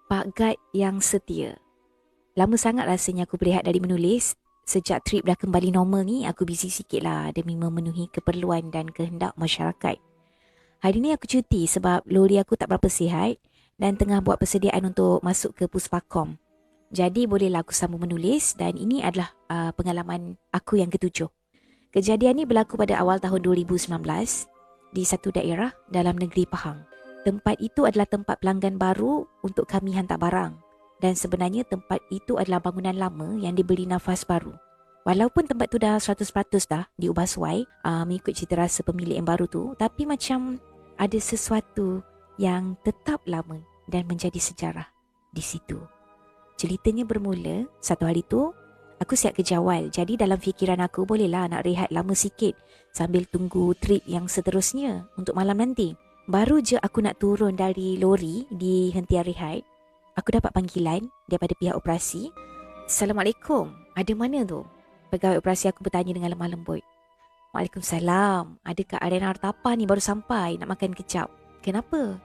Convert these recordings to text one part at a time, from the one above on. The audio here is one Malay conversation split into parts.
Pak Guide yang setia. Lama sangat rasanya aku berehat dari menulis. Sejak trip dah kembali normal ni, aku busy sikit lah demi memenuhi keperluan dan kehendak masyarakat. Hari ni aku cuti sebab lori aku tak berapa sihat dan tengah buat persediaan untuk masuk ke Puspakom. Jadi bolehlah aku sambung menulis dan ini adalah pengalaman aku yang ketujuh. Kejadian ni berlaku pada awal tahun 2019 di satu daerah dalam negeri Pahang. Tempat itu adalah tempat pelanggan baru untuk kami hantar barang dan sebenarnya tempat itu adalah bangunan lama yang diberi nafas baru. Walaupun tempat tu dah 100% dah diubah suai mengikut cita rasa pemilik yang baru tu, tapi macam ada sesuatu yang tetap lama dan menjadi sejarah di situ. Ceritanya bermula satu hari tu aku siap kerja awal. Jadi dalam fikiran aku bolehlah nak rehat lama sikit sambil tunggu trip yang seterusnya untuk malam nanti. Baru je aku nak turun dari lori di hentian rehat, aku dapat panggilan daripada pihak operasi. Assalamualaikum, ada mana tu? Pegawai operasi aku bertanya dengan lemah lembut. Waalaikumsalam, adakah Arena Artapa ni baru sampai nak makan kecap? Kenapa?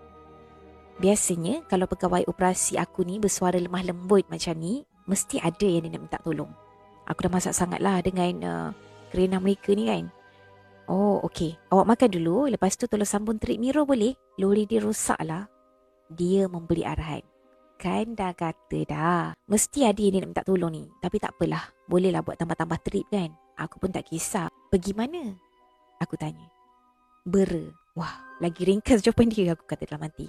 Biasanya kalau pegawai operasi aku ni bersuara lemah lembut macam ni, mesti ada yang dia nak minta tolong. Aku dah masak sangat lah dengan kerana mereka ni kan. Oh, okey. Awak makan dulu. Lepas tu tolong sambung trip Miro boleh? Lori dia rosak lah. Dia memberi arahan. Kan dah kata dah. Mesti ada yang dia nak minta tolong ni. Tapi tak apalah. Bolehlah buat tambah-tambah trip kan. Aku pun tak kisah. Pergi mana? Aku tanya. Bera. Wah, lagi ringkas jawapan dia, aku kata dalam hati.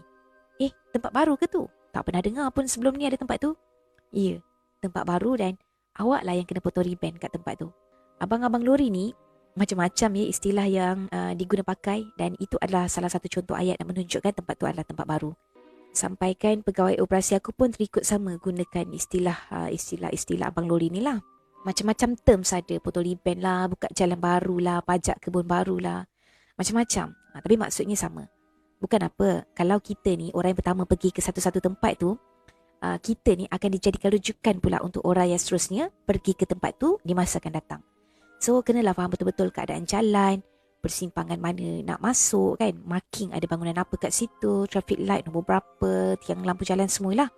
Tempat baru ke tu? Tak pernah dengar pun sebelum ni ada tempat tu. Ya, tempat baru dan awak lah yang kena potong ribbon kat tempat tu. Abang-abang lori ni macam-macam ya istilah yang diguna pakai dan itu adalah salah satu contoh ayat yang menunjukkan tempat tu adalah tempat baru. Sampaikan pegawai operasi aku pun terikut sama gunakan istilah abang lori ni lah. Macam-macam terms ada, potong ribbon lah, buka jalan baru lah, pajak kebun baru lah. Macam-macam. Tapi maksudnya sama. Bukan apa, kalau kita ni orang yang pertama pergi ke satu-satu tempat tu, kita ni akan dijadikan rujukan pula untuk orang yang seterusnya pergi ke tempat tu di masa akan datang. So, kenalah faham betul-betul keadaan jalan, persimpangan mana nak masuk kan, marking ada bangunan apa kat situ, traffic light nombor berapa, tiang lampu jalan semualah.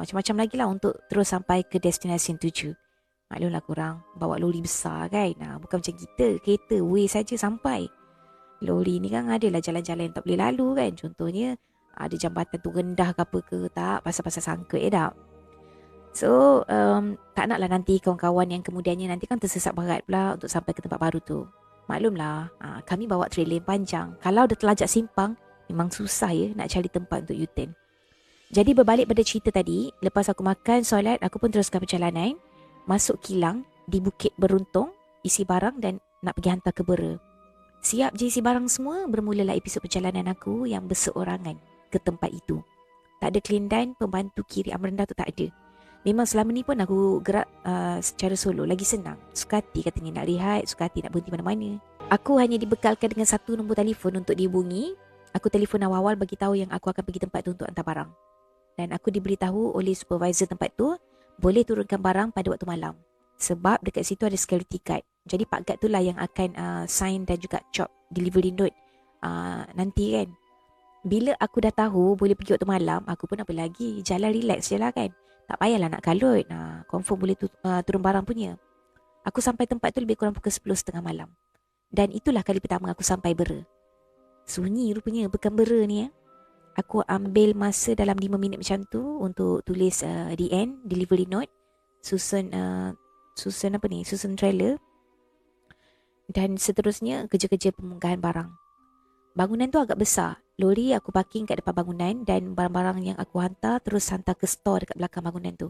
Macam-macam lagi lah untuk terus sampai ke destinasi tuju. Maklumlah korang, bawa lori besar kan, bukan macam kita, kereta way saja sampai. Lori ni kan adalah jalan-jalan yang tak boleh lalu kan. Contohnya ada jambatan tu rendah ke apa ke, tak pasal-pasal sangkut tak. So tak naklah nanti kawan-kawan yang kemudiannya nanti kan tersesat berat pula untuk sampai ke tempat baru tu. Maklumlah kami bawa trailer panjang. Kalau dah terlajak simpang, memang susah ya nak cari tempat untuk U-turn. Jadi berbalik pada cerita tadi, lepas aku makan, solat, aku pun teruskan perjalanan masuk kilang di Bukit Beruntung, isi barang dan nak pergi hantar ke Bera. Siap je isi barang semua, bermulalah episod perjalanan aku yang berseorangan ke tempat itu. Tak ada kelindan, pembantu kiri amrendah tu tak ada. Memang selama ni pun aku gerak secara solo, lagi senang. Suka hati katanya nak rehat, suka hati nak berhenti mana-mana. Aku hanya dibekalkan dengan satu nombor telefon untuk dihubungi. Aku telefon awal-awal bagi tahu yang aku akan pergi tempat tu untuk hantar barang. Dan aku diberitahu oleh supervisor tempat tu, boleh turunkan barang pada waktu malam. Sebab dekat situ ada security guard. Jadi Pak Guard tu lah yang akan sign dan juga chop delivery note nanti kan. Bila aku dah tahu boleh pergi waktu malam, aku pun apa lagi, jalan relax je lah kan. Tak payahlah nak kalut, confirm boleh turun barang punya. Aku sampai tempat tu lebih kurang pukul 10.30 malam. Dan itulah kali pertama aku sampai Bera. Sunyi rupanya Pekan Bera ni. Aku ambil masa dalam 5 minit macam tu untuk tulis DN, delivery note, susun trailer dan seterusnya kerja-kerja pemunggahan barang. Bangunan tu agak besar. Lori aku parking kat depan bangunan dan barang-barang yang aku hantar terus hantar ke store dekat belakang bangunan tu.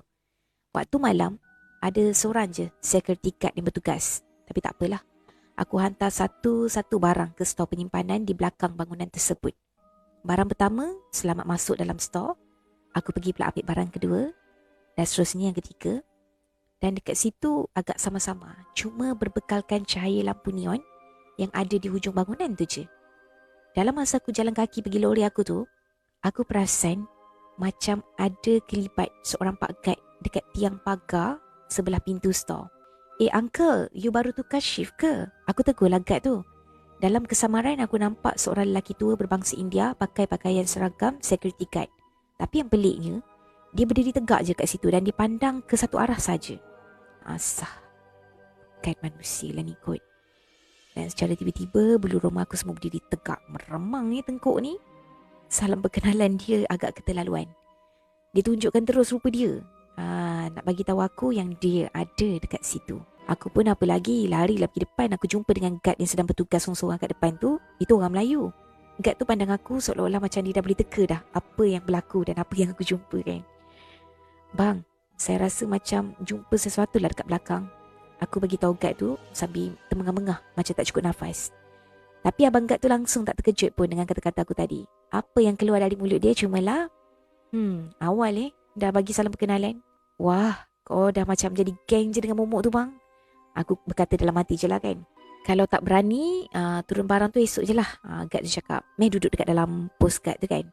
Waktu malam, ada seorang je security guard yang bertugas. Tapi tak apalah. Aku hantar satu-satu barang ke store penyimpanan di belakang bangunan tersebut. Barang pertama, selamat masuk dalam store. Aku pergi pula ambil barang kedua dan seterusnya yang ketiga. Dan dekat situ agak sama-sama, cuma berbekalkan cahaya lampu neon yang ada di hujung bangunan tu je. Dalam masa aku jalan kaki pergi lori aku tu, aku perasan macam ada kelibat seorang Pak Guide dekat tiang pagar sebelah pintu store. Uncle, you baru tukar shift ke? Aku tegurlah guard tu. Dalam kesamaran aku nampak seorang lelaki tua berbangsa India pakai pakaian seragam security guard. Tapi yang peliknya, Dia berdiri tegak je kat situ dan dipandang ke satu arah saja. Asah, kan manusia lah ni kot. Dan secara tiba-tiba bulu roma aku semua berdiri tegak. Meremang ni tengkuk ni. Salam perkenalan dia agak keterlaluan. Dia tunjukkan terus rupa dia. Nak bagi tahu aku yang dia ada dekat situ. Aku pun apa lagi, larilah pergi depan. Aku jumpa dengan guard yang sedang bertugas sorang-sorang kat depan tu. Itu orang Melayu. Guard tu pandang aku seolah-olah macam dia dah boleh teka dah apa yang berlaku dan apa yang aku jumpa kan. Bang, saya rasa macam jumpa sesuatu lah dekat belakang. Aku bagi tahu guard tu sambil termengah-mengah macam tak cukup nafas. Tapi abang guard tu langsung tak terkejut pun dengan kata-kata aku tadi. Apa yang keluar dari mulut dia cumalah, awal dah bagi salam perkenalan. Wah, kau dah macam jadi geng je dengan momok tu bang. Aku berkata dalam hati je lah kan. Kalau tak berani, turun barang tu esok je lah. Guard tu cakap, duduk dekat dalam post guard tu kan.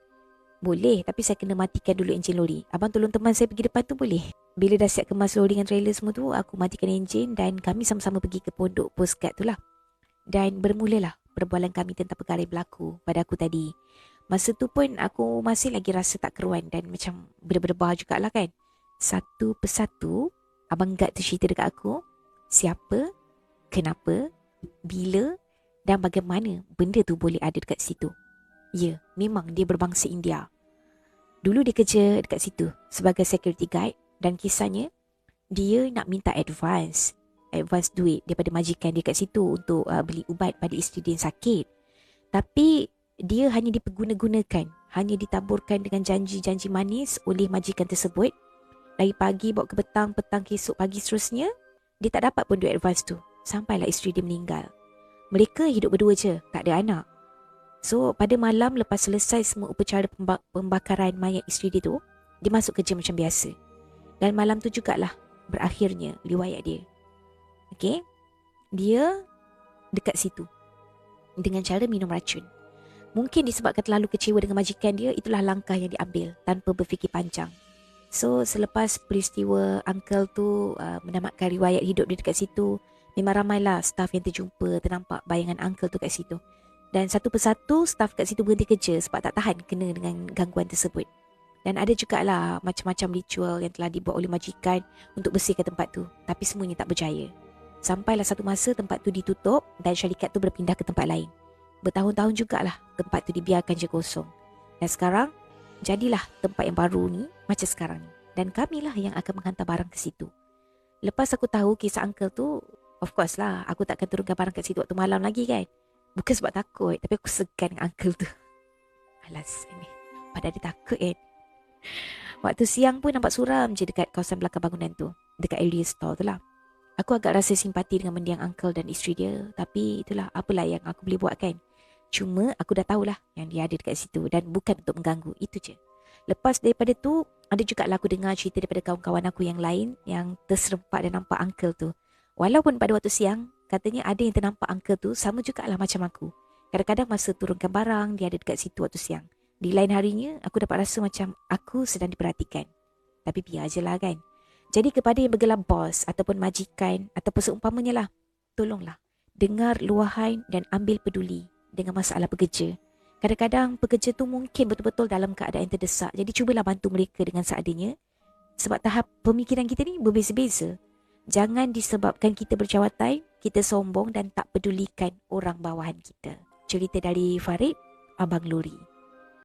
Boleh, tapi saya kena matikan dulu enjin lori. Abang tolong teman saya pergi depan tu boleh? Bila dah siap kemas lori dengan trailer semua tu, aku matikan enjin dan kami sama-sama pergi ke pondok post guard tu lah. Dan bermulalah perbualan kami tentang perkara yang berlaku pada aku tadi. Masa tu pun aku masih lagi rasa tak keruan dan macam berdebar jugalah kan. Satu persatu, abang guard tu cerita dekat aku siapa, kenapa, bila dan bagaimana benda tu boleh ada dekat situ. Ya, memang dia berbangsa India. Dulu dia kerja dekat situ sebagai security guide dan kisahnya dia nak minta advance duit daripada majikan dia kat situ untuk beli ubat pada isteri dia yang sakit. Tapi dia hanya diperguna-gunakan, hanya ditaburkan dengan janji-janji manis oleh majikan tersebut. Dari pagi bawa ke petang ke esok pagi seterusnya, dia tak dapat pun duit advance tu sampailah isteri dia meninggal. Mereka hidup berdua je, tak ada anak. So pada malam lepas selesai semua upacara pembakaran mayat isteri dia tu, dia masuk kerja macam biasa. Dan malam tu jugalah berakhirnya riwayat dia. Okay, dia dekat situ dengan cara minum racun. Mungkin disebabkan terlalu kecewa dengan majikan dia, itulah langkah yang diambil tanpa berfikir panjang. So selepas peristiwa uncle tu menamatkan riwayat hidup dia dekat situ, memang ramailah staff yang terjumpa, ternampak bayangan uncle tu kat situ. Dan satu persatu staff kat situ berhenti kerja sebab tak tahan kena dengan gangguan tersebut. Dan ada jugalah macam-macam ritual yang telah dibuat oleh majikan untuk bersihkan tempat tu. Tapi semuanya tak berjaya. Sampailah satu masa tempat tu ditutup dan syarikat tu berpindah ke tempat lain. Bertahun-tahun jugalah tempat tu dibiarkan je kosong. Dan sekarang, jadilah tempat yang baru ni macam sekarang ni. Dan kamilah yang akan menghantar barang ke situ. Lepas aku tahu kisah uncle tu, of course lah, aku takkan turunkan barang kat situ waktu malam lagi kan. Bukan sebab takut, tapi aku segan dengan uncle tu. Alas, ini pada dia takut kan. Waktu siang pun nampak suram je dekat kawasan belakang bangunan tu, dekat area store tu lah. Aku agak rasa simpati dengan mendiang uncle dan isteri dia. Tapi itulah, apalah yang aku boleh buat kan. Cuma aku dah tahulah yang dia ada dekat situ dan bukan untuk mengganggu, itu je. Lepas daripada tu, ada jugalah aku dengar cerita daripada kawan-kawan aku yang lain yang terserempak dan nampak uncle tu. Walaupun pada waktu siang, katanya ada yang ternampak uncle tu sama jugalah macam aku. Kadang-kadang masa turunkan barang, dia ada dekat situ waktu siang. Di lain harinya, aku dapat rasa macam aku sedang diperhatikan. Tapi biar je lah kan. Jadi kepada yang bergelar bos ataupun majikan ataupun seumpamanya lah, tolonglah dengar luahan dan ambil peduli dengan masalah pekerja. Kadang-kadang pekerja tu mungkin betul-betul dalam keadaan terdesak. Jadi cubalah bantu mereka dengan seadanya. Sebab tahap pemikiran kita ni berbeza-beza. Jangan disebabkan kita berjawatan, kita sombong dan tak pedulikan orang bawahan kita. Cerita dari Farid, Abang Lori.